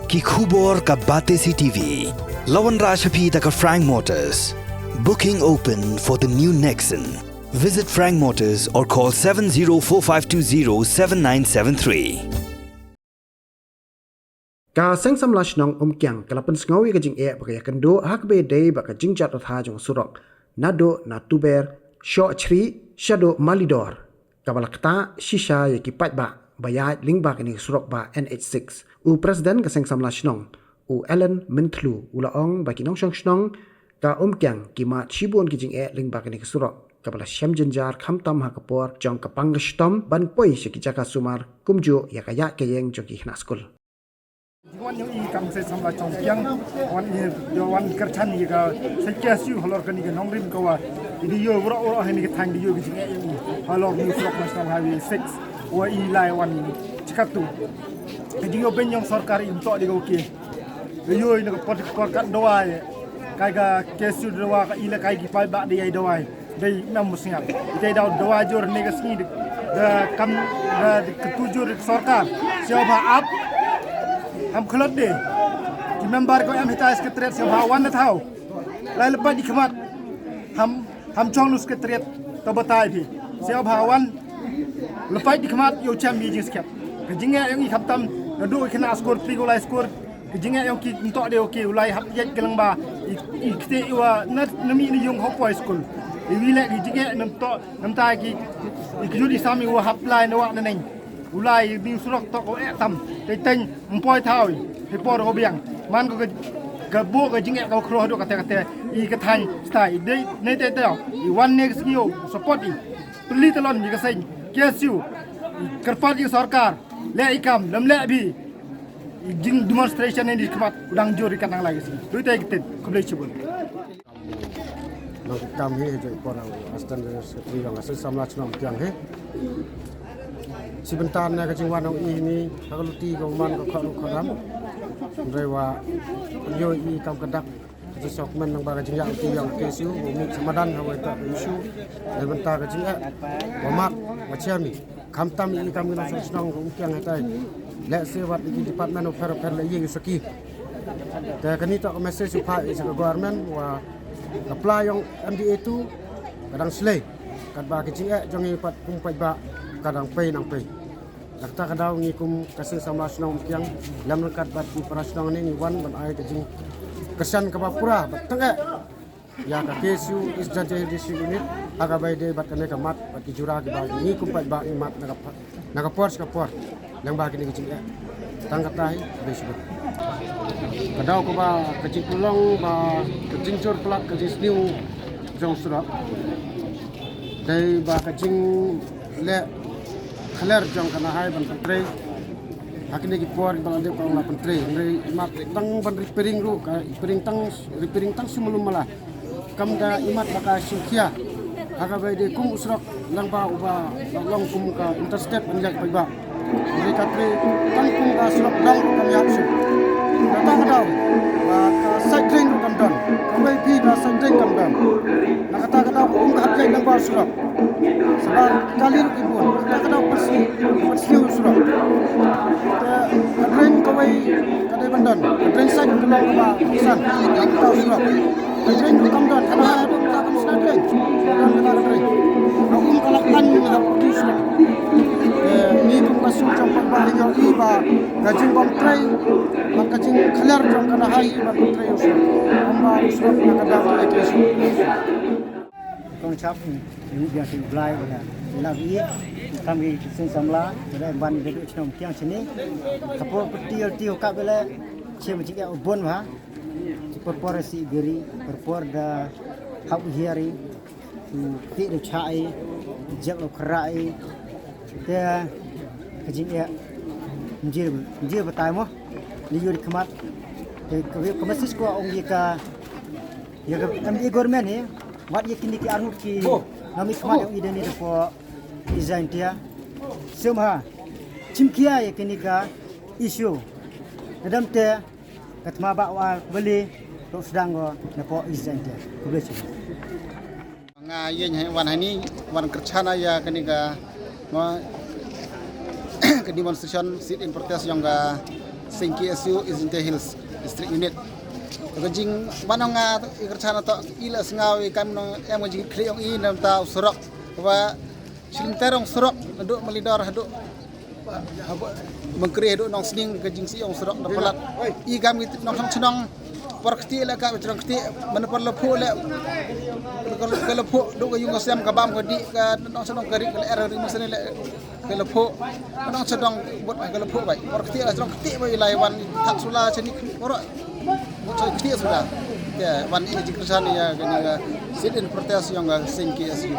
ki khubor ka bate CTV. Lawan Rashapi taka Frank Motors. Booking open for the new Nexon. Visit Frank Motors or call 7045207973. Ka seng sam lash nong kyang kalapan sngawi ka jing baka kendo hak be day baka jing chat tha jong surok nado na tuber sho chri shadow malidor kabalakta shisha ye ki pat ba bayat ling ba kini surok ba NH6 u president ka seng sam lash nong u Ellen Mintlu ulaong ba kinong shong shnong ka kyang ki ma chibon ki jing ling ba kini surok kabala syam jenjar kham tam ha kapor jong kapang stom ban poi shiki jaka sumar kumjo ya kaya kayeng joki hna school Wan yung ikam sa samla chongpiang wan wan kerchan ni ka sa kyasu halor kan ni nongrim ko wa idi yo ura hani ka thang di yo bi yung halor ni Surok National Highway 6 wa ilai wan chikatu idi yo ben yung sarkar into di ko ke yo ni ko pot kan doa kai ga kyasu doa ka ila kai ki pai ba di ai doa dai nam musngal dai daw doa jor ni ka sni da kam da ketujur sarkar siapa up हम खलत दे कि मेंबर को हम हिता इसके त्रेत से भावन न थाओ लाई लपा di खमत हम चोंग लुस के त्रेत तो बताए भी से भावन लपा di खमत यो चैम भी जिस के जिंगे yang i खपतम नदो खना स्कोर प्ली को लाई स्कोर जिंगे yang ki nto de okay लाई हप ये गलंग बा i kte wa nami ni yung hop boy school i wile di जिंगे nam ta ki i kjudi sami wa hap lai no wa neng ulai di surok to ko tam te ten mpoi thau he por ho biang man ko ga bo ga jinge ka khro do ka te I ka thai stai de ne te te I one next yo support I pli talon ni ka sen kesu karpat I sarkar le ikam lam le bi jing demonstration ni khmat udang jori kanang lagi si tu te kitet kublai chibul Nang kami je porang astan sekri yang asal samlat nam tiang he sebentar na kacing wanong ini kalau ti kong man ko kharam rewa yo I kam kadak ji sok men nang baga jing yang ti yang kesu mi samadan hawa ta isu sebentar kacing wamak wachami kam tam I kam na snong ko kyang hatai le sewat I department of per le yi saki ta kani to message pa I government wa apply yang MDA tu kadang slay kad ba kacing jong I pat pung pai ba kadang pay nang pay nakta kadaw ngi kum kasing samlas nang kyang lam kat bat di prasnang ni wan ban ai kajing kesan ka bapura batenge ya ka kesu is jante disi unit aga bai de bat kane ka mat bat ki jura ki ba ni kum pat ba mat naga por ska por lang ba ki ni kajing tang katai besu kadaw ko ba kajing tulong ba kajing cur plak kajing sniu jong sura dai ba kajing le khaler jong kana hai ban pentre hakini ki por ban ade kong la pentre ngai mat tang ban repairing ru ka repairing tang sumulum mala kam da imat baka sinkhia aga bai de kum usrok lang ba uba long kum ka interstate banjak bai ba ngai katre tang kum ka usrok dang kam yak su datang daw ba ka cycling kam dan kamai pi da cycling kam dan nakata kada kum ka hapjai lang ba usrok sebab kalir ibun kita kena bersih usrok kadren kawai kadai bandan kadren sai kelang ba pisan kita usrok kadren kamdan kana ada kam sadren dan kadren aku kalakkan hapti usrok ni kum masuk campak ba yang iba gajing bom tray makajing khalar jong kana hai ba tray usrok amba usrok nakada ke con chap những việc thì lại là làm gì tham gia sinh samla để ban về đội trong kiang sini kapo tiêu kap bela chem chỉ ở bon ha perpor si geri perpor da hab hiari tu ti de chai jak lo krai te kajing ya njir batai mo ni yuri khamat te kamasis ko ong ka ya MD government ni wat ye kini ki arhut ki nami khamat yang ide ni depo design dia semha chimkia ye kini ka issue dalam te katma ba wa beli to sedang go depo design dia kubesi nga yen wan hani wan kerchana ya kini ka ma ke demonstration sit in protest yang ga Sing KSU is in the Hills District Unit. Kajing banonga ikerchana to ila sngau ikam no em jing kriong I nam ta surok wa silinterong surok duk melidor duk mengkri duk nong sning kajing si ong surok na palat I gam git nong chnong porkti la ka chrong kti manapar lepu le ke lepu duk yung sem ka bam di ka nong chnong kari ke er ri musane le ke lepu nong chnong bot ke lepu bai porkti la chrong kti bai lai wan tak sula chani oro so kti sudah ya wan ini jikran ya kan sit in protes yang sing KSU